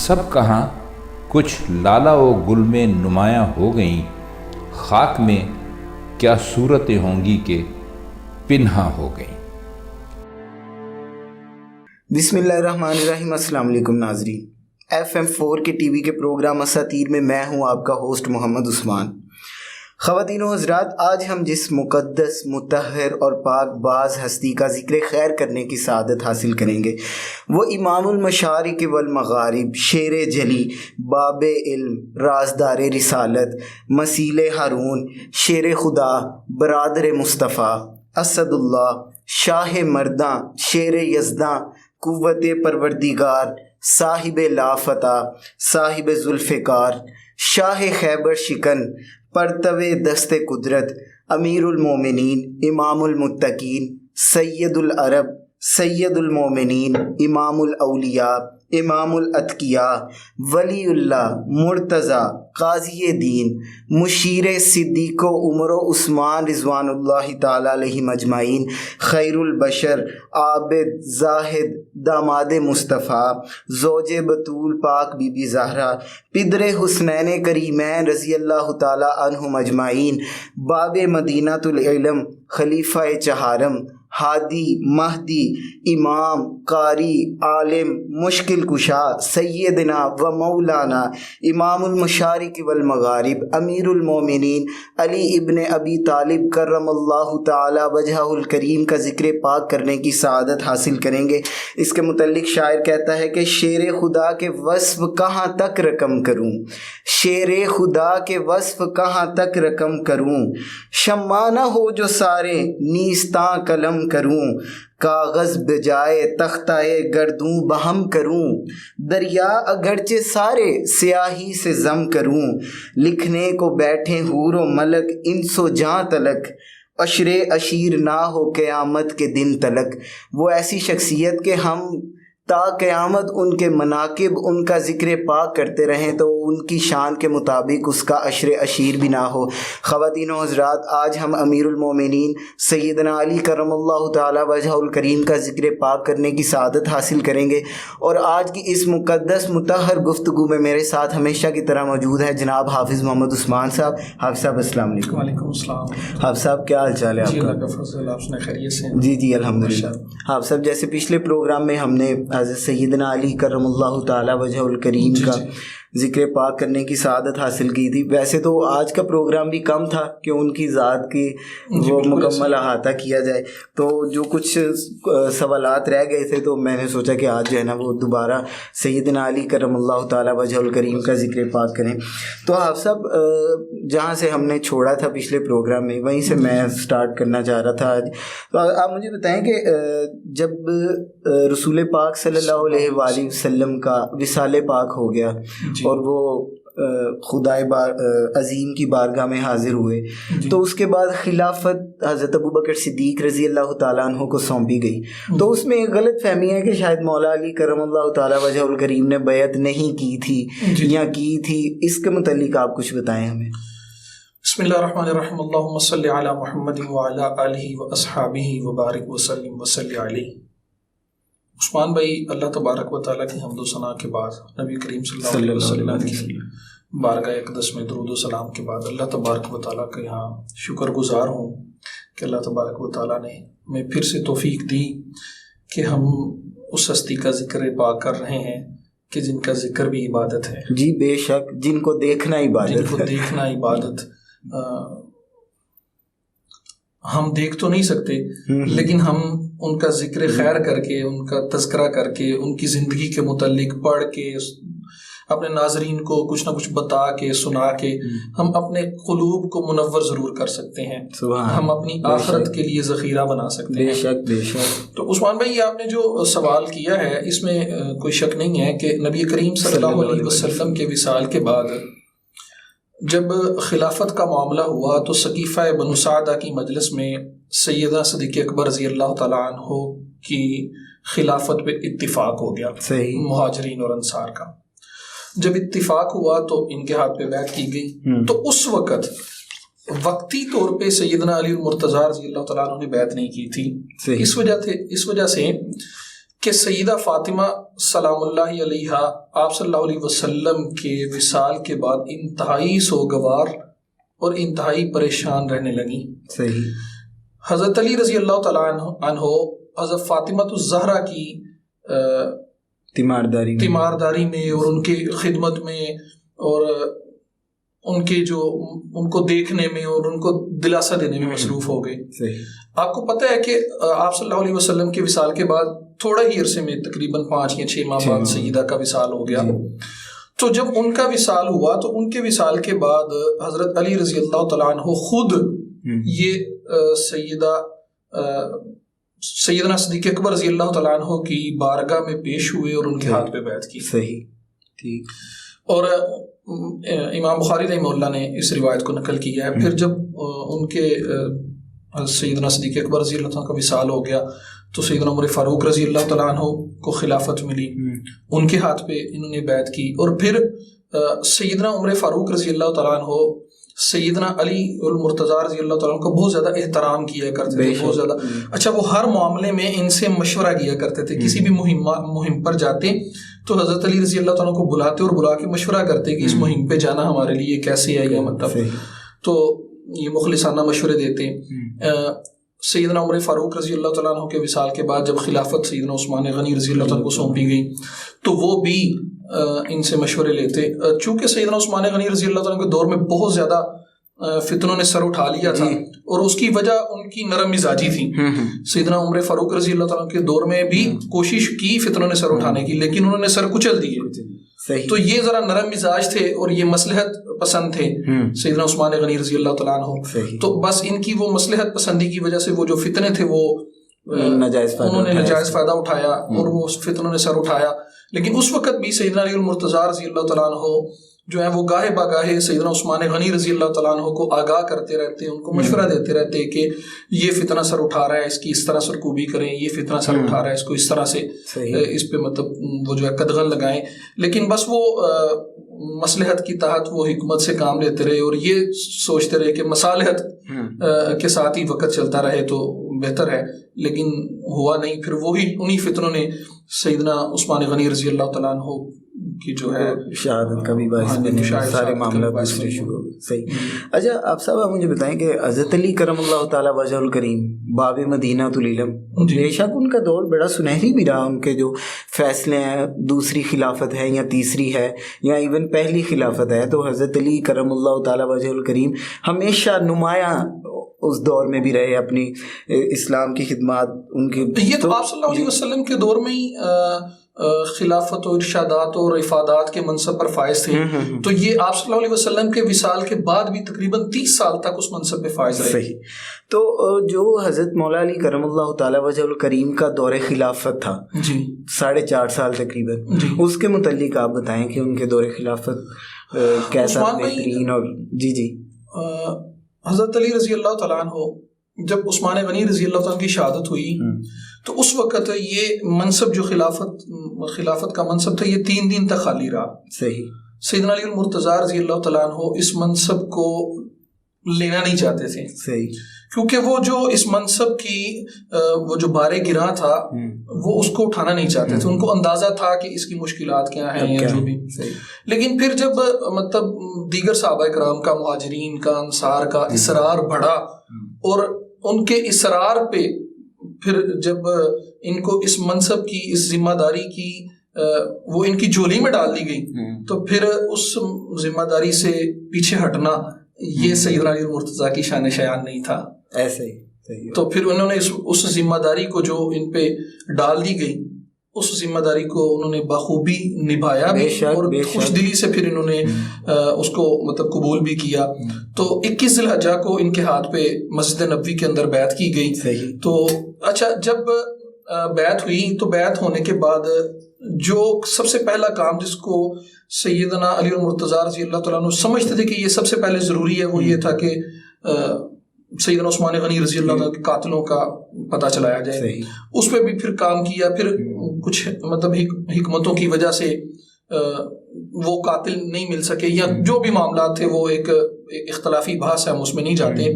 سب کہاں کچھ لالا و گل میں نمایاں ہو گئیں، خاک میں کیا صورتیں ہوں گی کہ پنہاں ہو گئیں۔ بسم اللہ الرحمن الرحیم۔ السلام علیکم ناظرین، FM4 کے ٹی وی کے پروگرام اساطیر میں میں ہوں آپ کا ہوسٹ محمد عثمان۔ خواتین و حضرات، آج ہم جس مقدس، مطہر اور پاک باز ہستی کا ذکر خیر کرنے کی سعادت حاصل کریں گے وہ امام المشارق والمغارب، شیر جلی، باب علم، رازدار رسالت، مسیل ہارون، شیر خدا، برادر مصطفیٰ، اسد اللہ، شاہ مرداں، شیر یزداں، قوت پروردگار، صاحب لافتہ، صاحب ذوالفقار، شاہ خیبر شکن، پرتو دست قدرت، امیر المومنین، امام المتقین، سید العرب، سید المومنین، امام الاولیاء، امام الاتقیاء، ولی اللہ، مرتضی، قاضی دین، مشیر صدیق و عمر و عثمان رضوان اللہ تعالیٰ علیہم اجمعین، خیر البشر، عابد، زاہد، داماد مصطفیٰ، زوج بطول پاک بی بی زہرا، پدر حسنین کریمین رضی اللہ تعالیٰ عنہم اجمعین، باب مدینۃ العلم، خلیفہ چہارم، ہادی، مہدی، امام، قاری، عالم، مشکل کشا، سیدنا و مولانا امام المشارق والمغارب، امیر المومنین علی ابن ابی طالب کرم اللہ تعالی وجہہ الکریم کا ذکر پاک کرنے کی سعادت حاصل کریں گے۔ اس کے متعلق شاعر کہتا ہے کہ شیر خدا کے وصف کہاں تک رقم کروں، شیر خدا کے وصف کہاں تک رقم کروں، شمع نہ ہو جو سارے نیستاں قلم کروں، کاغذ بجائے تختہ گردوں بہم کروں، دریا اگرچہ سارے سیاہی سے ضم کروں، لکھنے کو بیٹھے حور و ملک انس و جاں تلک، عشر عشیر نہ ہو قیامت کے دن تلک۔ وہ ایسی شخصیت کہ ہم تا قیامت ان کے مناقب، ان کا ذکر پاک کرتے رہیں تو ان کی شان کے مطابق اس کا عشر عشیر بھی نہ ہو۔ خواتین و حضرات، آج ہم امیر المومنین سیدنا علی کرم اللہ تعالی وجہ الکریم کا ذکر پاک کرنے کی سعادت حاصل کریں گے، اور آج کی اس مقدس مطہر گفتگو میں میرے ساتھ ہمیشہ کی طرح موجود ہے جناب حافظ محمد عثمان صاحب۔ حافظ صاحب السلام علیکم۔ وعلیکم السلام۔ حافظ صاحب کیا حال چال ہے آپ کا؟ اللہ کا فضل، آپ سنائیں خیریت سے؟ جی الحمدللہ۔ حافظ صاحب، جیسے پچھلے پروگرام میں ہم نے حضرت سیدنا علی کرم اللہ تعالی وجہ الکریم کا ذکر پاک کرنے کی سعادت حاصل کی تھی، ویسے تو آج کا پروگرام بھی کم تھا کہ ان کی ذات کی وہ مکمل احاطہ کیا جائے، تو جو کچھ سوالات رہ گئے تھے تو میں نے سوچا کہ آج جو ہے نا وہ دوبارہ سیدنا علی کرم اللہ تعالی وجہ الکریم کا ذکر پاک کریں۔ تو آپ صاحب، جہاں سے ہم نے چھوڑا تھا پچھلے پروگرام میں وہیں سے میں سٹارٹ کرنا چاہ رہا تھا آج۔ تو آپ مجھے بتائیں کہ جب رسول پاک صلی اللہ علیہ وآلہ وسلم کا وصال پاک ہو گیا اور وہ خدائے عظیم کی بارگاہ میں حاضر ہوئے، تو اس کے بعد خلافت حضرت ابوبکر صدیق رضی اللہ تعالیٰ عنہ کو سونپی گئی، تو اس میں ایک غلط فہمی ہے کہ شاید مولا علی کرم اللہ تعالیٰ وجہ الکریم نے بیعت نہیں کی تھی یا کی تھی، اس کے متعلق آپ کچھ بتائیں ہمیں۔ بسم اللہ الرحمن الرحیم۔ اللہم صلی علی محمد وعلی آلہ واصحابہ وبارک وسلم وصلی علیہ۔ عثمان بھائی، اللہ تبارک و تعالیٰ کی حمد و ثنا کے بعد، نبی کریم صلی اللہ علیہ وسلم کی بارگاہ اقدس میں درود و سلام کے بعد اللہ تبارک و تعالیٰ کا یہاں شکر گزار ہوں کہ اللہ تبارک و تعالیٰ نے ہمیں پھر سے توفیق دی کہ ہم اس ہستی کا ذکر پاک کر رہے ہیں کہ جن کا ذکر بھی عبادت ہے۔ جی بے شک، جن کو دیکھنا عبادت، جن کو دیکھنا عبادت۔ ہم دیکھ تو نہیں سکتے لیکن ہم ان کا ذکر خیر کر کے، ان کا تذکرہ کر کے، ان کی زندگی کے متعلق پڑھ کے، اپنے ناظرین کو کچھ نہ کچھ بتا کے، سنا کے، ہم اپنے قلوب کو منور ضرور کر سکتے ہیں، ہم اپنی آخرت کے لیے ذخیرہ بنا سکتے ہیں۔ بے شک بے شک۔ تو عثمان بھائی، آپ نے جو سوال کیا ہے اس میں کوئی شک نہیں ہے کہ نبی کریم صلی اللہ علیہ وسلم کے وصال کے بعد جب خلافت کا معاملہ ہوا تو سقیفہ بنو سعدہ کی مجلس میں سیدہ صدیق اکبر رضی اللہ تعالیٰ عنہ کی خلافت پہ اتفاق ہو گیا، مہاجرین اور انصار کا۔ جب اتفاق ہوا تو ان کے ہاتھ پہ بیعت کی گئی، تو اس وقت وقتی طور پہ سیدنا علی المرتضیٰ رضی اللہ تعالیٰ عنہ نے بیعت نہیں کی تھی، اس وجہ سے کہ سیدہ فاطمہ سلام اللہ علیہا آپ صلی اللہ علیہ وسلم کے وصال کے بعد انتہائی سوگوار اور انتہائی پریشان رہنے لگیں. صحیح. حضرت علی رضی اللہ تعالیٰ عنہ حضرت فاطمہ الزہرا کی تیمارداری میں اور ان کی خدمت میں اور ان کے جو ان کو دیکھنے میں اور ان کو دلاسا دینے میں مصروف ہو گئے. آپ کو پتہ ہے کہ آپ صلی اللہ علیہ وسلم کے وصال کے بعد تھوڑا ہی عرصے میں تقریباً 5 یا 6 ماہ بعد سیدہ کا وصال ہو گیا. تو جب ان کا وصال ہوا تو ان کے وصال کے بعد حضرت علی رضی اللہ تعالیٰ عنہ خود یہ سیدنا صدیق اکبر رضی اللہ تعالیٰ عنہ کی بارگاہ میں پیش ہوئے اور ان کے ہاتھ پہ بیعت کی. صحیح. ٹھیک. اور امام بخاری رحمہ اللہ نے اس روایت کو نقل کیا ہے. پھر جب ان کے سیدنا صدیق اکبر رضی اللہ تعالیٰ کا وصال ہو گیا تو سیدنا عمر فاروق رضی اللہ تعالیٰ عنہ کو خلافت ملی, ان کے ہاتھ پہ انہوں نے بیعت کی. اور پھر سیدنا عمر فاروق رضی اللہ تعالیٰ عنہ سیدنا علی المرتضیٰ رضی اللہ تعالیٰ عنہ کا بہت زیادہ احترام کیا کرتے تھے, بہت زیادہ. اچھا, وہ ہر معاملے میں ان سے مشورہ کیا کرتے تھے. کسی بھی مہم پر جاتے تو حضرت علی رضی اللہ تعالیٰ عنہ کو بلاتے اور بلا کے مشورہ کرتے کہ اس مہم پہ جانا ہمارے لیے کیسے ہے, یا مطلب تو یہ مخلصانہ مشورے دیتے. سیدنا عمر فاروق رضی اللہ تعالیٰ عنہ کے وصال کے بعد جب خلافت سیدنا عثمان غنی رضی اللہ تعالیٰ عنہ کو سونپی گئی تو وہ بھی ان سے مشورے لیتے. چونکہ سیدنا عثمان غنی رضی اللہ تعالیٰ عنہ کے دور میں بہت زیادہ فتنوں نے سر اٹھا لیا تھا اور اس کی وجہ ان کی نرم مزاجی تھی. سیدنا عمر فاروق رضی اللہ تعالیٰ عنہ کے دور میں بھی کوشش کی فتنوں نے سر اٹھانے کی, لیکن انہوں نے سر کچل دیے. تو یہ ذرا نرم مزاج تھے اور یہ مصلحت پسند تھے سیدنا عثمان غنی رضی اللہ تعالیٰ عنہ. تو بس ان کی وہ مصلحت پسندی کی وجہ سے وہ جو فتنے تھے وہ انہوں نے ناجائز فائدہ اٹھایا اور وہ فتنوں نے سر اٹھایا. لیکن اس وقت بھی سیدنا علی المرتضیٰ رضی اللہ تعالیٰ عنہ جو ہے وہ گاہے باگاہے سیدنا عثمان غنی رضی اللہ تعالیٰ عنہ کو آگاہ کرتے رہتے, ان کو مشورہ دیتے رہتے کہ یہ فتنہ سر اٹھا رہا ہے, اس کی اس طرح سرکوبی کریں, یہ فتنہ سر اٹھا رہا ہے, اس کو اس طرح سے اس پہ مطلب وہ جو ہے قدغن لگائیں. لیکن بس وہ مصلحت کی تحت وہ حکمت سے کام لیتے رہے اور یہ سوچتے رہے کہ مصالحت کے ساتھ ہی وقت چلتا رہے تو بہتر ہے, لیکن ہوا نہیں. پھر وہی انہی فتنوں نے سیدنا عثمان غنی رضی اللہ تعالیٰ عنہ کی جو ہے شہادت کا بھی باعث بنے, سارے معاملات دوسرے شروع ہو گئے. صحیح. اچھا, آپ صاحب آپ مجھے بتائیں کہ حضرت علی کرم اللہ تعالیٰ وجہ الکریم باب مدینۃ العلم, بے شک ان کا دور بڑا سنہری بھی رہا. ان کے جو فیصلے ہیں, دوسری خلافت ہے یا تیسری ہے یا ایون پہلی خلافت ہے, تو حضرت علی کرم اللہ تعالیٰ وجہ الکریم ہمیشہ نمایاں اس دور میں بھی رہے, اپنی اسلام کی خدمات ان کی. یہ تو آپ صلی اللہ علیہ وسلم کے دور میں ہی خلافت و ارشادات اور افادات کے منصب پر فائز تھے. تو یہ آپ صلی اللہ علیہ وسلم کے وصال کے بعد بھی تقریباً 30 سال تک اس منصب پہ فائز رہے. صحیح. تو جو حضرت مولا علی کرم اللہ تعالیٰ وجہ الکریم کا دور خلافت تھا 4.5 سال تقریباً, اس کے متعلق آپ بتائیں کہ ان کے دور خلافت کیسا بہترین. اور جی حضرت علی رضی اللہ تعالیٰ عنہ جب عثمان غنی رضی اللہ تعالیٰ کی شہادت ہوئی تو اس وقت یہ منصب جو خلافت کا منصب تھا یہ 3 دن تک خالی رہا. صحیح. سیدنا علی المرتضیٰ رضی اللہ تعالیٰ عنہ اس منصب کو لینا نہیں چاہتے تھے. صحیح. کیونکہ وہ جو اس منصب کی وہ جو بارے گراں تھا وہ اس کو اٹھانا نہیں چاہتے تھے. ان کو اندازہ تھا کہ اس کی مشکلات کیا ہیں یا جو بھی. لیکن پھر جب مطلب دیگر صحابہ کرام کا, مہاجرین کا, انصار کا اصرار بڑھا اور ان کے اصرار پہ پھر جب ان کو اس منصب کی, اس ذمہ داری کی وہ ان کی جھولی میں ڈال دی گئی تو پھر اس ذمہ داری سے پیچھے ہٹنا یہ سیدنا علی المرتضیٰ کی شان شایان نہیں تھا. ایسے ہی. تو پھر انہوں نے اس ذمہ داری کو جو ان پہ ڈال دی گئی اس ذمہ داری کو انہوں نے بخوبی نبھایا بھی اور خوش دلی سے پھر انہوں نے اس کو مطلب قبول بھی کیا. تو 21 ذی الحجہ کو ان کے ہاتھ پہ مسجد نبوی کے اندر بیعت کی گئی. تو اچھا, جب بیعت ہوئی تو بیعت ہونے کے بعد جو سب سے پہلا کام جس کو سیدنا علی المرتضیٰ رضی اللہ تعالیٰ عنہ سمجھتے تھے کہ یہ سب سے پہلے ضروری ہے وہ یہ تھا کہ سیدنا عثمان غنی رضی اللہ عنہ کے قاتلوں کا پتہ چلایا جائے. اس پہ بھی پھر کام کیا. پھر کچھ مطلب حکمتوں کی وجہ سے وہ قاتل نہیں مل سکے یا جو بھی معاملات تھے وہ ایک اختلافی بحث ہے, ہم اس میں نہیں جاتے.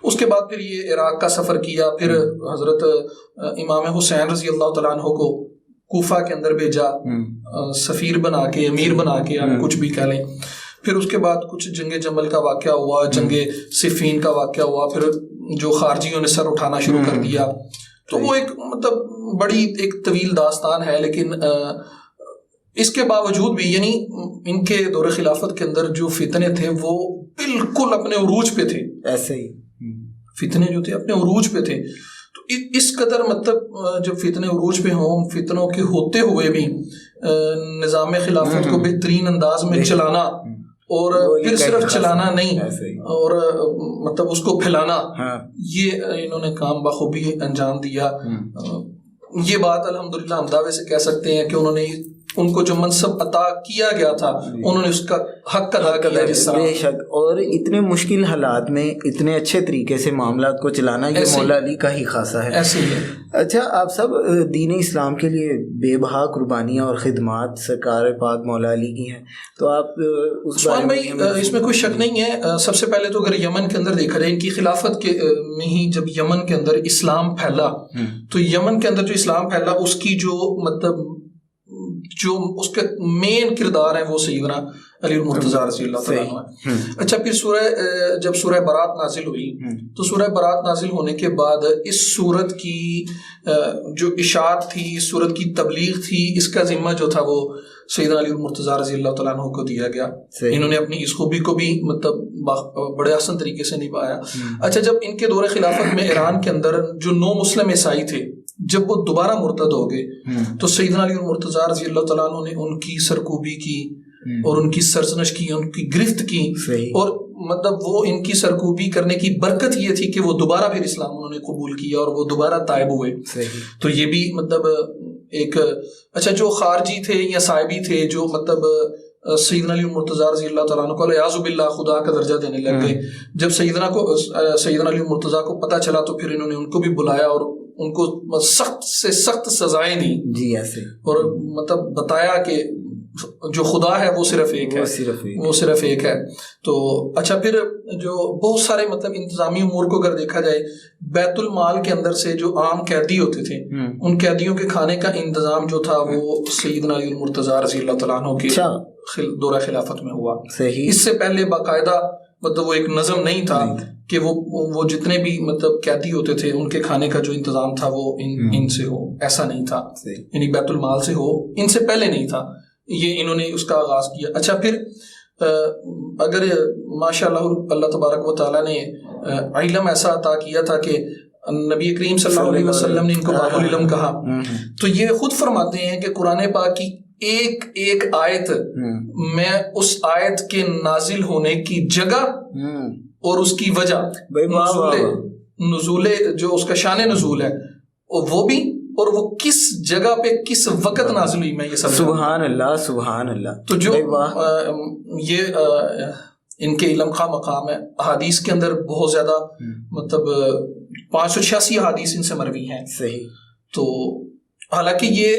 اس کے بعد پھر یہ عراق کا سفر کیا. پھر حضرت امام حسین رضی اللہ تعالیٰ عنہ کو کوفہ کے اندر بھیجا سفیر بنا کے, امیر بنا کے, آپ کچھ بھی کہہ لیں. پھر اس کے بعد کچھ جنگ جمل کا واقعہ ہوا, جنگ صفین کا واقعہ ہوا, پھر جو خارجیوں نے سر اٹھانا شروع کر دیا. تو وہ ایک مطلب بڑی ایک طویل داستان ہے. لیکن اس کے باوجود بھی یعنی ان کے دور خلافت کے اندر جو فتنے تھے وہ بالکل اپنے عروج پہ تھے. ایسے ہی فتنے جو تھے اپنے عروج پہ تھے. تو اس قدر مطلب جب فتنے عروج پہ ہوں, فتنوں کے ہوتے ہوئے بھی نظام خلافت کو بہترین انداز میں چلانا, اور پھر صرف چلانا نہیں اور مطلب اس کو پھیلانا, یہ انہوں نے کام بخوبی انجام دیا. یہ بات الحمدللہ ہم دعوے سے کہہ سکتے ہیں کہ انہوں نے ان کو جو منصب عطا کیا گیا تھا انہوں نے اس کا حق ادا کیا. بے شک, اور اتنے مشکل حالات میں اتنے اچھے طریقے سے معاملات کو چلانا یہ مولا علی کا ہی خاصہ ہے. ایسے ہی ہے. اچھا, آپ سب دین اسلام کے لیے بے بہا قربانیاں اور خدمات سرکار پاک مولا علی کی ہیں, تو آپ اس عثمان بھائی اس میں کوئی شک نہیں ہے. سب سے پہلے تو اگر یمن کے اندر دیکھا جائے, ان کی خلافت کے میں ہی جب یمن کے اندر اسلام پھیلا, تو یمن کے اندر جو اسلام پھیلا اس کی جو مطلب جو اس کے مین کردار ہیں وہ سیدنا علی المرتضیٰ رضی اللہ تعالیٰ عنہ. اچھا, پھر جب سورہ برات نازل ہوئی, تو سورہ برات نازل ہونے کے بعد اس سورت کی جو اشاعت تھی, اس سورت کی تبلیغ تھی, اس کا ذمہ جو تھا وہ سیدنا علی المرتضیٰ رضی اللہ تعالیٰ عنہ کو دیا گیا. انہوں نے اپنی اس خوبی کو بھی مطلب بڑے آسان طریقے سے نبھایا. اچھا, جب ان کے دور خلافت میں ایران کے اندر جو 9 مسلم عیسائی تھے, جب وہ دوبارہ مرتد ہو گئے, تو سیدنا علی المرتضیٰ رضی اللہ تعالیٰ عنہ نے ان کی سرکوبی کی اور ان کی سرزنش کی, ان کی گرفت کی. اور مطلب وہ ان کی سرکوبی کرنے کی برکت یہ تھی کہ وہ دوبارہ پھر اسلام انہوں نے قبول کیا اور وہ دوبارہ تائب ہوئے. تو یہ بھی مطلب ایک اچھا, جو خارجی تھے یا صاحبی تھے جو مطلب سیدنا علی المرتضیٰ رضی اللہ تعالیٰ عنہ کو اعوذ باللہ خدا کا درجہ دینے لگ گئے, جب سیدنا علی المرتضیٰ کو پتہ چلا تو پھر انہوں نے ان کو بھی بلایا اور ان کو سخت سے سخت سزائیں دی. جی ایسے, اور مطلب بتایا کہ جو خدا ہے وہ صرف ایک ہے, وہ صرف ایک ہے. تو اچھا, پھر جو بہت سارے مطلب انتظامی امور کو اگر دیکھا جائے, بیت المال کے اندر سے جو عام قیدی ہوتے تھے ان قیدیوں کے کھانے کا انتظام جو تھا وہ سیدنا علی المرتضیٰ رضی اللہ تعالیٰ عنہ کے دورہ خلافت میں ہوا. اس سے پہلے باقاعدہ مطلب وہ ایک نظم نہیں تھا کہ وہ جتنے بھی مطلب قیدی ہوتے تھے ان کے کھانے کا جو انتظام تھا وہ ان سے ہو, ایسا نہیں تھا. یعنی بیت المال سے ہو, ان سے پہلے نہیں تھا. یہ انہوں نے اس کا آغاز کیا. اچھا, پھر اگر ماشاء اللہ اللہ تبارک و تعالیٰ نے علم ایسا عطا کیا تھا کہ نبی کریم صلی اللہ علیہ وسلم نے ان کو باب العلم کہا, تو یہ خود فرماتے ہیں کہ قرآن پاک کی ایک ایک آیت میں اس آیت کے نازل ہونے کی جگہ اور اس کی وجہ, نزول جو اس کا شان نزول ہے وہ بھی, اور وہ کس جگہ پہ کس وقت نازل ہوئی, میں یہ سب سبحان اللہ سبحان اللہ. تو جو یہ ان کے علم کا مقام ہے. احادیث کے اندر بہت زیادہ مطلب 586 احادیث ان سے مروی ہیں. صحیح. تو حالانکہ یہ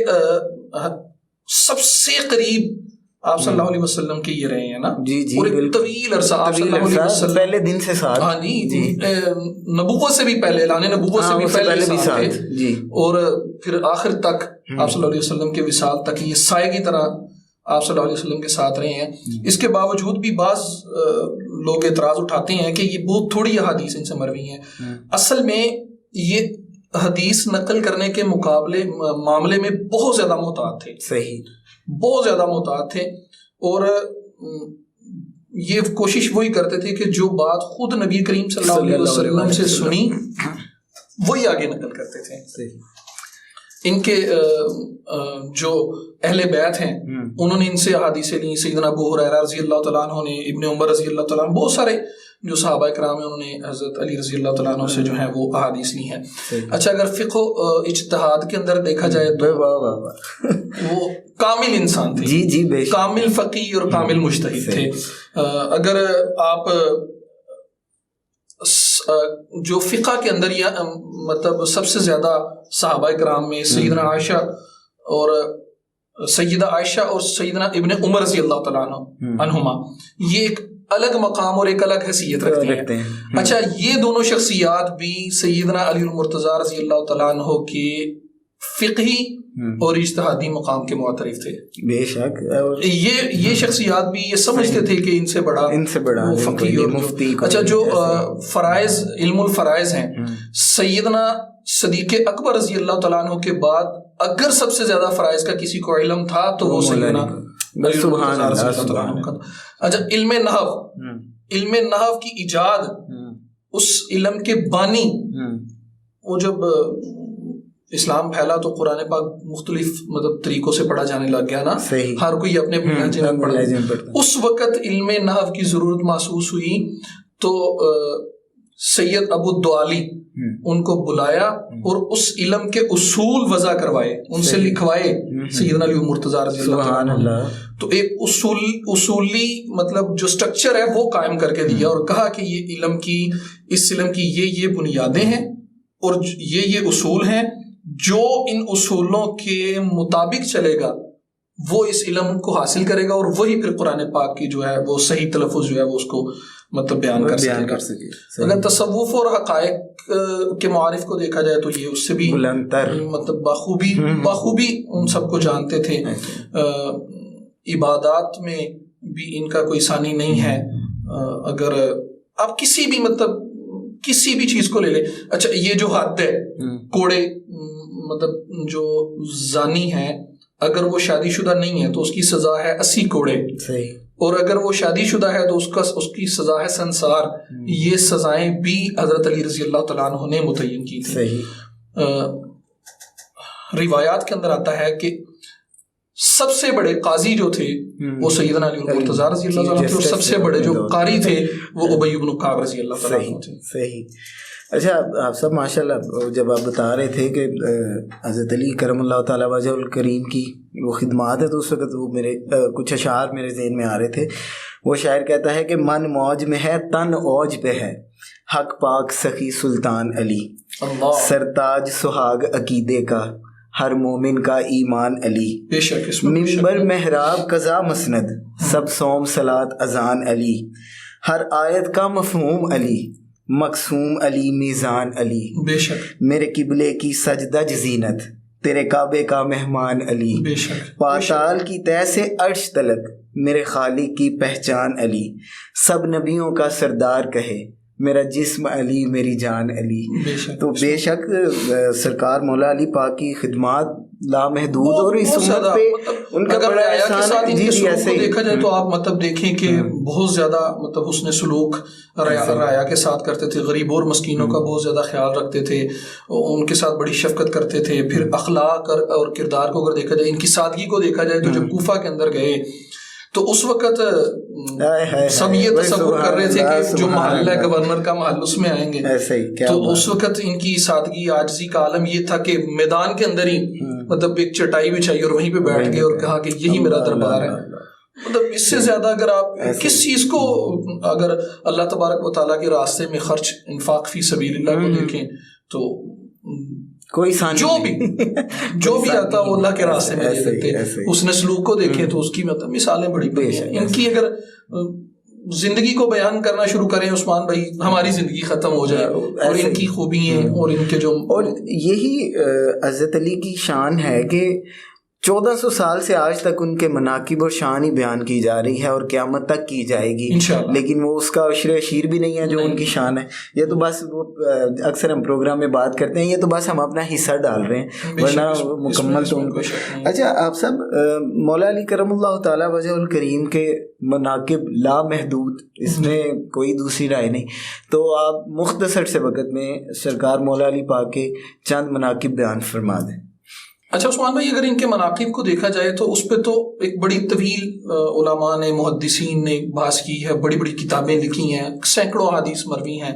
سب سے قریب آپ صلی اللہ علیہ وسلم کے یہ رہے ہیں نا, جی اور ایک طویل عرصہ آپ صلی اللہ علیہ وسلم پہلے دن سے ساتھ, ہاں جی, نبوت سے بھی پہلے, اعلان نبوت سے بھی پہلے ساتھ تھے جی, اور پھر آخر تک آپ صلی اللہ علیہ وسلم کے وصال تک یہ سائے کی طرح آپ صلی اللہ علیہ وسلم کے ساتھ رہے ہیں. اس کے باوجود بھی بعض لوگ اعتراض اٹھاتے ہیں کہ یہ بہت تھوڑی احادیث ان سے مروی ہیں. اصل میں یہ حدیث نقل کرنے کے معاملے میں بہت زیادہ محتاط تھے. صحیح, بہت زیادہ محتاط تھے, اور یہ کوشش وہی کرتے تھے کہ جو بات خود نبی کریم صلی اللہ علیہ وسلم سے سنی وہی آگے نقل کرتے تھے. ان کے جو اہل بیت ہیں انہوں نے ان سے احادیث لی. سیدنا ابو ہریرہ رضی اللہ تعالیٰ عنہ نے, ابن عمر رضی اللہ تعالیٰ عنہ, بہت سارے جو صحابہ کرام ہیں انہوں نے حضرت علی رضی اللہ تعالیٰ عنہ سے جو ہیں وہ احادیث لی ہیں. اچھا, اگر فقہ و اجتہاد کے اندر دیکھا جائے تو وہ کامل انسان تھے. جی جی, کامل فقیہ اور کامل مجتہد تھے. اگر آپ جو فقہ کے اندر یا مطلب سب سے زیادہ صحابہ کرام میں سیدنا عائشہ اور سیدہ عائشہ اور سیدنا ابن عمر رضی اللہ تعالیٰ عنہما, یہ ایک الگ مقام اور ایک الگ حیثیت رکھتے ہیں. اچھا, یہ دونوں شخصیات بھی سیدنا علی المرتضیٰ رضی اللہ تعالیٰ عنہ کے فقہی اور اجتہادی مقام کے معترف تھے. بے شک. یہ شخصیات بھی یہ سمجھتے تھے کہ ان سے بڑا فقی اور مفتی. اچھا جو فرائض علم الفرائض ہیں, سیدنا صدیق اکبر رضی اللہ تعالیٰ عنہ کے بعد اگر سب سے زیادہ فرائض کا کسی کو علم تھا تو وہ سیدنا سبحان اللہ. اچھا علم نحو کی ایجاد, اس علم کے بانی, وہ جب اسلام پھیلا تو قرآن پاک مختلف مطلب طریقوں سے پڑھا جانے لگ گیا نا, ہر کوئی اپنے لہجے میں پڑھا. اس وقت علم نحو کی ضرورت محسوس ہوئی تو سید ابو الدوالی ان کو بلایا اور اس علم کے اصول وضع کروائے, ان سے لکھوائے سیدنا علی مرتضیٰ رضی اللہ عنہ. تو ایک اصولی مطلب جو سٹرکچر ہے وہ قائم کر کے دیا اور کہا کہ یہ اس علم کی یہ بنیادیں ہیں اور یہ اصول ہیں, جو ان اصولوں کے مطابق چلے گا وہ اس علم کو حاصل کرے گا, اور وہی پھر قرآن پاک کی جو ہے وہ صحیح تلفظ جو ہے وہ اس کو مطلب بیان کر سکے. اگر تصوف اور حقائق کے معارف کو دیکھا جائے تو یہ اس سے بھی مطلب بخوبی ان سب کو جانتے تھے. عبادات میں بھی ان کا کوئی ثانی نہیں ہے. اگر آپ کسی بھی چیز کو لے لیں, اچھا یہ جو حد ہے کوڑے مطلب جو زانی ہے اگر وہ شادی شدہ نہیں ہے تو اس کی سزا ہے 80 کوڑے, اور اگر وہ شادی شدہ ہے تو اس کی سزا ہے سنسار. یہ سزائیں بھی حضرت علی رضی اللہ تعالیٰ عنہ نے متعین کی تھی. روایات کے اندر آتا ہے کہ سب سے بڑے قاضی جو تھے وہ سیدنا علی مرتضیٰ رضی اللہ تعالیٰ عنہ تھے, اور سب سے بڑے جو قاری تھے وہ ابی بن کعب رضی اللہ تعالیٰ عنہ تھے. صحیح. اچھا آپ سب ماشاءاللہ جب آپ بتا رہے تھے کہ حضرت علی کرم اللہ تعالیٰ وجہ الکریم کی وہ خدمات ہے تو اس وقت وہ میرے کچھ اشعار میرے ذہن میں آ رہے تھے. وہ شاعر کہتا ہے کہ من موج میں ہے تن اوج پہ ہے, حق پاک سخی سلطان علی, سرتاج سہاگ عقیدے کا ہر مومن کا ایمان علی, منبر محراب قضا مسند سب صوم صلاۃ اذان علی, ہر آیت کا مفہوم علی, مقسوم علی میزان علی, بے شک میرے قبلے کی سجدج زینت تیرے کعبے کا مہمان علی, بے شک پاتال کی طے سے عرش تلک میرے خالق کی پہچان علی, سب نبیوں کا سردار کہے میرا جسم علی میری جان علی. تو بے شک سرکار مولا علی پاک کی خدمات لامحدود اور اس امت پہ ان کا بڑا احسان ہے. جی ایسے دیکھا جائے تو آپ مطلب دیکھیں کہ بہت زیادہ مطلب حسن سلوک رعایا کے ساتھ کرتے تھے, غریبوں اور مسکینوں کا بہت زیادہ خیال رکھتے تھے, ان کے ساتھ بڑی شفقت کرتے تھے. پھر اخلاق اور کردار کو اگر دیکھا جائے, ان کی سادگی کو دیکھا جائے تو جب کوفہ کے اندر گئے تو اس وقت سب یہ تصور کر رہے تھے کہ جو محل ہے گورنر کا محل اس میں آئیں گے. تو اس وقت ان کی سادگی عاجزی کا عالم یہ تھا کہ میدان کے اندر ہی مطلب ایک چٹائی بچھائی اور وہیں پہ بیٹھ گئے اور کہا کہ یہی میرا دربار ہے. مطلب اس سے زیادہ اگر آپ کس چیز کو اگر اللہ تبارک و تعالیٰ کے راستے میں خرچ انفاق فی سبیل اللہ کو دیکھیں تو کوئی جو بھی آتا وہ اللہ کے راستے میں دے دیتے. اس نے سلوک کو دیکھیں تو اس کی مطلب مثالیں بڑی بڑی ہیں. ان کی اگر زندگی کو بیان کرنا شروع کریں عثمان بھائی, ہماری زندگی ختم ہو جائے. اور ان کی خوبیاں اور ان کے جو, اور یہی حضرت علی کی شان ہے کہ 1400 سال سے آج تک ان کے مناقب اور شان ہی بیان کی جا رہی ہے اور قیامت تک کی جائے گی, لیکن وہ اس کا عشر اشیر بھی نہیں ہے جو ان کی شان ہے. یہ تو بس وہ اکثر ہم پروگرام میں بات کرتے ہیں, یہ تو بس ہم اپنا حصہ ڈال رہے ہیں ورنہ مکمل تو ان کو. اچھا آپ سب مولا علی کرم اللہ تعالیٰ وجہ الکریم کے مناقب لامحدود, اس میں کوئی دوسری رائے نہیں. تو آپ مختصر سے وقت میں سرکار مولا علی پاک کے چند مناقب بیان فرما دیں. اچھا عثمان بھائی اگر ان کے مناقب کو دیکھا جائے تو اس پہ تو ایک بڑی طویل علماء نے محدثین نے بحث کی ہے, بڑی بڑی کتابیں لکھی ہیں, سینکڑوں احادیث مروی ہیں.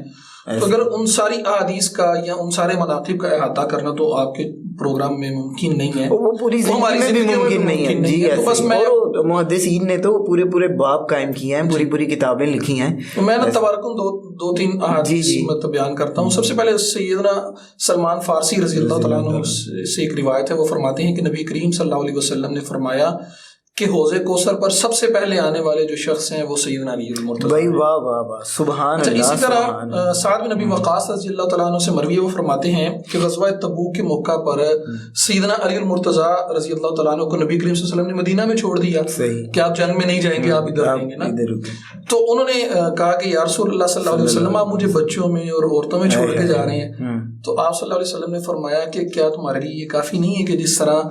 تو اگر ان ساری احادیث کا یا ان سارے مناقب کا احاطہ کرنا تو آپ کے پروگرام میں ممکن نہیں ہے, وہ پوری زندگی میں بھی ممکن نہیں ہے. جی ایسے محدثین نے تو پورے باب قائم کیے ہیں, پوری کتابیں لکھی ہیں. میں نا تبارکن دو تین احادیث مطلب بیان کرتا ہوں. سب سے پہلے سیدنا سلمان فارسی رضی اللہ تعالیٰ عنہ سے ایک روایت ہے, وہ فرماتے ہیں کہ نبی کریم صلی اللہ علیہ وسلم نے فرمایا کہ حوض کوثر پر سب سے پہلے آنے والے جو شخص ہیں وہ سیدنا علی المرتضیٰ. بھائی واہ واہ واہ سبحان اللہ. اسی طرح سعد بن ابی وقاص رضی اللہ تعالیٰ عنہ سے مروی وہ فرماتے ہیں کہ غزوہ تبوک کے موقع پر سیدنا علی المرتضیٰ رضی اللہ تعالیٰ عنہ کو نبی کریم صلی اللہ علیہ وسلم نے مدینہ میں چھوڑ دیا کہ آپ جنگ میں نہیں جائیں گے, آپ ادھر رہیں گے نا. تو انہوں نے کہا کہ یا رسول اللہ صلی اللہ علیہ وسلم آپ مجھے بچوں میں اور عورتوں میں چھوڑ کے جا رہے ہیں. تو آپ صلی اللہ علیہ وسلم نے فرمایا کہ کیا تمہارے لیے یہ کافی نہیں ہے کہ جس طرح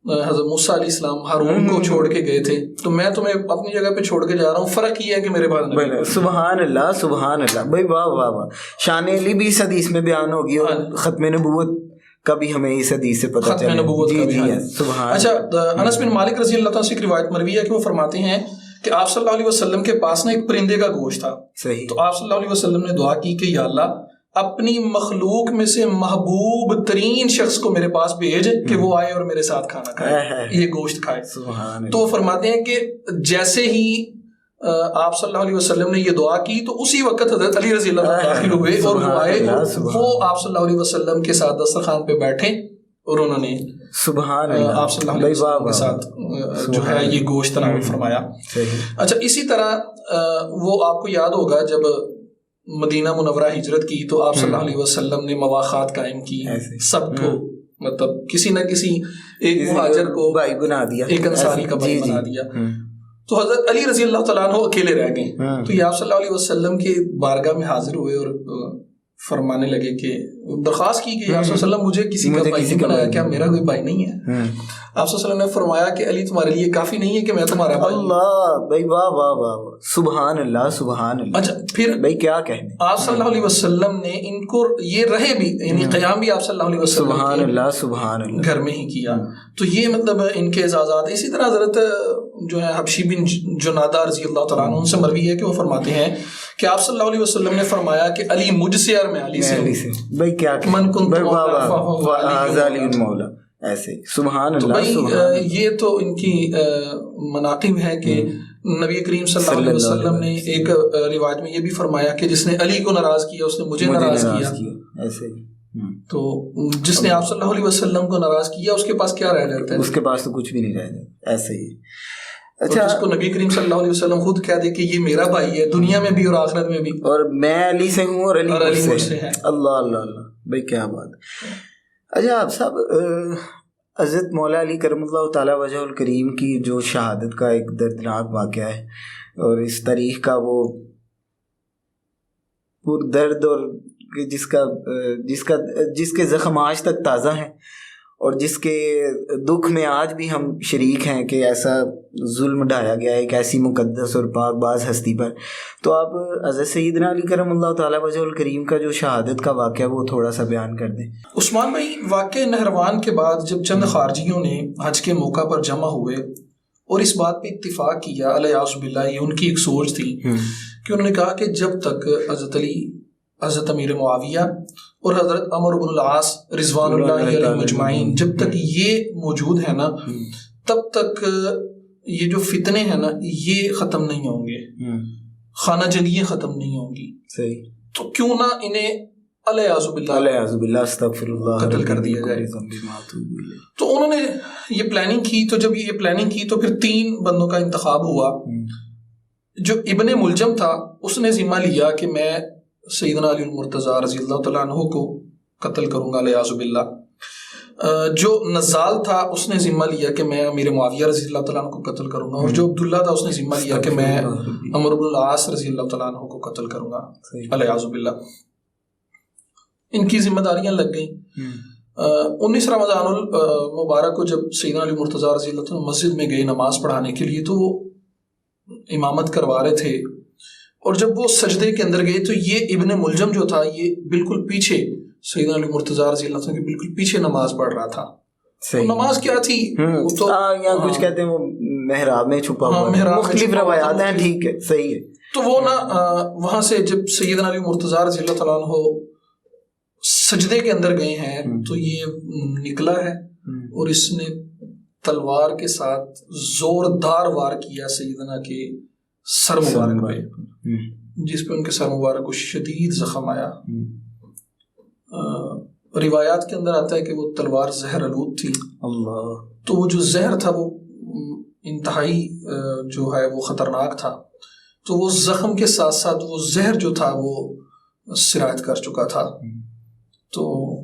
حضرت موسیٰ علیہ السلام ہارون کو چھوڑ کے گئے تھے تو میں تمہیں اپنی جگہ پہ چھوڑ کے جا رہا ہوں, فرق یہ ہے کہ میرے بعد. سبحان اللہ سبحان اللہ. بھائی واہ واہ واہ. شان علی بھی اس حدیث میں بیان ہوگی اور ختم نبوت کا بھی ہمیں اس حدیث سے پتہ چلا. ختم نبوت کا بھی سبحان. اچھا, انس بن مالک رضی اللہ تعالیٰ سے ایک روایت مروی ہے کہ وہ فرماتے ہیں کہ آپ صلی اللہ علیہ وسلم کے پاس نا ایک پرندے کا گوشت تھا. صحیح. تو آپ صلی اللہ علیہ وسلم نے دعا کی کہ یا اللہ اپنی مخلوق میں سے محبوب ترین شخص کو میرے پاس بھیج کہ وہ آئے اور میرے ساتھ کھانا کھائے, یہ گوشت کھائے. تو وہ فرماتے ہیں کہ جیسے ہی آپ صلی اللہ علیہ وسلم نے یہ دعا کی تو اسی وقت حضرت علی رضی اللہ عنہ داخل ہوئے اور وہ آئے, وہ آپ صلی اللہ علیہ وسلم کے ساتھ دسترخوان پہ بیٹھے اور انہوں نے سبحان اللہ آپ صلی اللہ علیہ وسلم کے ساتھ جو ہے یہ گوشت تناول فرمایا. اچھا, اسی طرح وہ آپ کو یاد ہوگا جب مدینہ منورہ ہجرت کی تو آپ صلی اللہ علیہ وسلم نے مواخات قائم کی سب کو, مطلب کسی نہ کسی ایک مہاجر کو بھائی بنا دیا, ایک انصاری کا بھائی بنا دیا. تو حضرت علی رضی اللہ تعالیٰ عنہ اکیلے رہ گئے. تو یہ آپ صلی اللہ علیہ وسلم کے بارگاہ میں حاضر ہوئے اور فرمانے لگے کہ درخواست کی کہ آپ صلی اللہ علیہ وسلم مجھے کسی کا بھائی نہیں بنایا, کیا میرا کوئی بھائی نہیں ہے؟ آپ صلی اللہ علیہ وسلم نے فرمایا کہ علی تمہارے لیے کافی نہیں ہے کہ میں تمہارا بھائی. اللہ بھائی واہ واہ واہ سبحان اللہ سبحان اللہ. اچھا, پھر بھائی کیا کہنے, آپ صلی اللہ علیہ وسلم نے ان کو یہ رہے بھی یعنی قیام بھی آپ صلی اللہ علیہ وسلم سبحان اللہ سبحان اللہ گھر میں ہی کیا. تو یہ مطلب ان کے اعزازات. اسی طرح حضرت جو ہے حبشی بن جنادہ رضی اللہ تعالیٰ عنہ ان سے مروی ہے کہ وہ فرماتے ہیں کہ آپ صلی اللہ علیہ وسلم نے فرمایا کہ علی مجھ سے اور میں علی سے. بھائی کیا من کنت علی مولا ایسے. سبحان اللہ. یہ تو ان کی مناقب ہے کہ نبی کریم صلی اللہ علیہ وسلم نے ایک روایت میں یہ بھی فرمایا کہ جس نے علی کو ناراض کیا اس نے مجھے ناراض کیا. ایسے ہی. تو جس نے آپ صلی اللہ علیہ وسلم کو ناراض کیا اس کے پاس کیا رہ جاتا ہے؟ اس کے پاس تو کچھ بھی نہیں رہ جاتا. ایسے ہی. اچھا, جس کو نبی کریم صلی اللہ علیہ وسلم خود کہہ دے کہ یہ میرا بھائی ہے دنیا میں بھی اور آخرت میں بھی, اور میں علی سے ہوں اور علی مجھ سے ہے. اللہ اللہ اللہ. بھائی کیا بات. اچھا آپ صاحب, حضرت مولا علی کرم اللہ تعالیٰ وجہ الکریم کی جو شہادت کا ایک دردناک واقعہ ہے اور اس تاریخ کا وہ پر درد اور جس کے زخم آج تک تازہ ہیں اور جس کے دکھ میں آج بھی ہم شریک ہیں کہ ایسا ظلم ڈھایا گیا ہے ایک ایسی مقدس اور پاک باز ہستی پر. تو آپ حضرت سیدنا علی کرم اللہ تعالیٰ وجہ الکریم کا جو شہادت کا واقعہ وہ تھوڑا سا بیان کر دیں. عثمان بھائی, واقع نہروان کے بعد جب چند خارجیوں نے حج کے موقع پر جمع ہوئے اور اس بات پہ اتفاق کیا, الیاذ باللہ یہ ان کی ایک سوچ تھی کہ انہوں نے کہا کہ جب تک حضرت علی, حضرت امیر معاویہ اور حضرت عمرو بن العاص رضوان اللہ علیہ مجمعین جب تک یہ موجود ہے نا تب تک یہ جو فتنے ہیں نا یہ ختم نہیں ہوں گے, خانہ جنگیاں ختم نہیں ہوں گی. صحیح. تو کیوں نہ انہیں الیاذ باللہ استغفر اللہ قتل کر دیا جائے. تو انہوں نے یہ پلاننگ کی. تو جب یہ پلاننگ کی تو پھر 3 بندوں کا انتخاب ہوا. جو ابن ملجم تھا اس نے ذمہ لیا کہ میں سیدنا علی المرتضیٰ رضی اللہ تعالیٰ عنہ کو قتل کروں گا الیاذ باللہ. جو نزال تھا اس نے ذمہ لیا کہ میں امیر معاویہ رضی اللہ تعالیٰ عنہ کو قتل کروں گا, اور جو عبداللہ تھا اس نے ذمہ لیا کہ میں عمرو بن العاص رضی اللہ تعالیٰ عنہ کو قتل کروں گا الیاذ باللہ. ان کی ذمہ داریاں لگ گئیں. 19 رمضان المبارک کو جب سیدنا علی مرتضیٰ رضی اللہ تعالیٰ مسجد میں گئے نماز پڑھانے کے لیے تو وہ امامت کروا رہے تھے, اور جب وہ سجدے کے اندر گئے تو یہ ابن ملجم جو تھا یہ بالکل پیچھے سیدنا علی مرتضیٰ رضی اللہ عنہ کے بالکل پیچھے نماز پڑھ رہا تھا. نماز کیا تھی تو یہاں کچھ کہتے ہیں وہ محراب میں چھپا ہوا, مختلف روایات ہیں. ٹھیک ہے, صحیح ہے. تو وہ نا وہاں سے جب سیدنا علی مرتضیٰ رضی اللہ تعالیٰ عنہ سجدے کے اندر گئے ہیں تو یہ نکلا ہے اور اس نے تلوار کے ساتھ زوردار وار کیا سیدنا کے سر مبارک پہ, جس پہ ان کے سر مبارک کو شدید زخم آیا. روایات کے اندر آتا ہے کہ وہ تلوار زہر آلود تھی. اللہ. تو وہ جو زہر تھا وہ انتہائی جو ہے وہ خطرناک تھا، تو وہ زخم کے ساتھ ساتھ وہ زہر جو تھا وہ سرایت کر چکا تھا۔ تو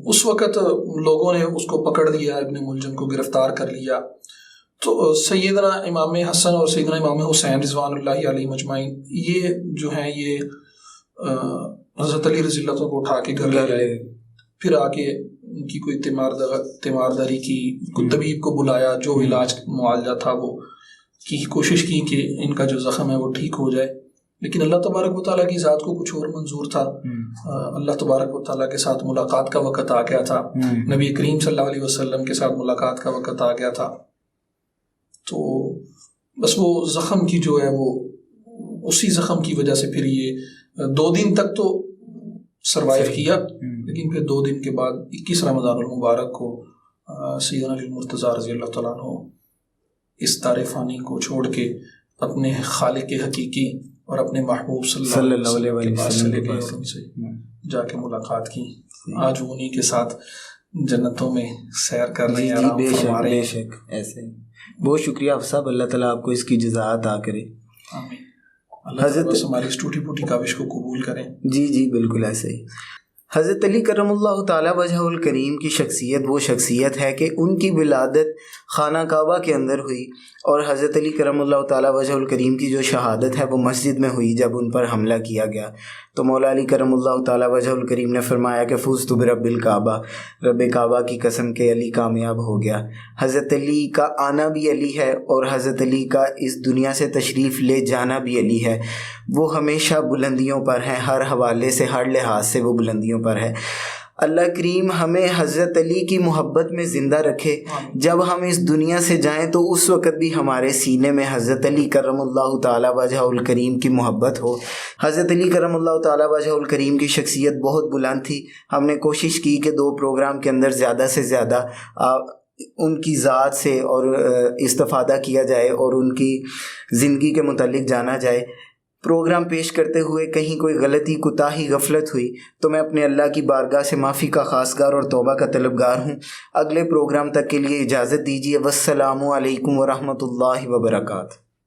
اس وقت لوگوں نے اس کو پکڑ لیا، ابن ملجم کو گرفتار کر لیا۔ تو سیدنا امام حسن اور سیدنا امام حسین رضوان اللہ علیہ مجمعین یہ جو ہیں یہ حضرت علی رضی اللہ عنہ کو اٹھا کے گھر لے گئے، پھر آ کے ان کی کوئی تیمارداری کی، کوئی طبیب کو بلایا، جو علاج معالجہ تھا وہ کی کوشش کی کہ ان کا جو زخم ہے وہ ٹھیک ہو جائے، لیکن اللہ تبارک و تعالیٰ کی ذات کو کچھ اور منظور تھا۔ اللہ تبارک و تعالیٰ کے ساتھ ملاقات کا وقت آ گیا تھا، نبی کریم صلی اللہ علیہ وسلم کے ساتھ ملاقات کا وقت آ گیا تھا۔ تو بس وہ زخم کی جو ہے وہ اسی زخم کی وجہ سے پھر یہ 2 دن تک تو سروائیو کیا، لیکن پھر 2 دن کے بعد 21 رمضان المبارک کو سیدنا علی المرتضیٰ رضی اللہ تعالیٰ عنہ اس دار فانی کو چھوڑ کے اپنے خالق حقیقی اور اپنے محبوب صلی اللہ علیہ وسلم کے پاس چلے گئے اور ان سے جا کے ملاقات کی۔ آج انہی کے ساتھ جنتوں میں سیر کر رہے ہیں، آرام فرما رہے ہیں۔ بے شک ایسے بہت شکریہ آپ صاحب، اللہ تعالیٰ آپ کو اس کی جزا عطا کرے۔ آمین۔ اللہ تعالیٰ ہماری اس ٹوٹی پھوٹی کاوش کو قبول کریں۔ جی بالکل ایسے ہی۔ حضرت علی کرم اللہ تعالیٰ وجہ الکریم کی شخصیت وہ شخصیت ہے کہ ان کی ولادت خانہ کعبہ کے اندر ہوئی، اور حضرت علی کرم اللہ تعالیٰ وجہ الکریم کی جو شہادت ہے وہ مسجد میں ہوئی جب ان پر حملہ کیا گیا۔ تو مولا علی کرم اللہ تعالیٰ وجہ الکریم نے فرمایا کہ فزت برب الکعبہ، رب کعبہ کی قسم کہ علی کامیاب ہو گیا۔ حضرت علی کا آنا بھی علی ہے، اور حضرت علی کا اس دنیا سے تشریف لے جانا بھی علی ہے۔ وہ ہمیشہ بلندیوں پر ہیں، ہر حوالے سے، ہر لحاظ سے وہ بلندیوں پر ہے۔ اللہ کریم ہمیں حضرت علی کی محبت میں زندہ رکھے، جب ہم اس دنیا سے جائیں تو اس وقت بھی ہمارے سینے میں حضرت علی کرم اللہ تعالیٰ وجہ الکریم کی محبت ہو۔ حضرت علی کرم اللہ تعالیٰ وجہ الکریم کی شخصیت بہت بلند تھی۔ ہم نے کوشش کی کہ 2 پروگرام کے اندر زیادہ سے زیادہ ان کی ذات سے اور استفادہ کیا جائے اور ان کی زندگی کے متعلق جانا جائے۔ پروگرام پیش کرتے ہوئے کہیں کوئی غلطی، کوتاہی، غفلت ہوئی تو میں اپنے اللہ کی بارگاہ سے معافی کا خواستگار اور توبہ کا طلبگار ہوں۔ اگلے پروگرام تک کے لیے اجازت دیجیے۔ والسلام علیکم ورحمۃ اللہ وبرکاتہ۔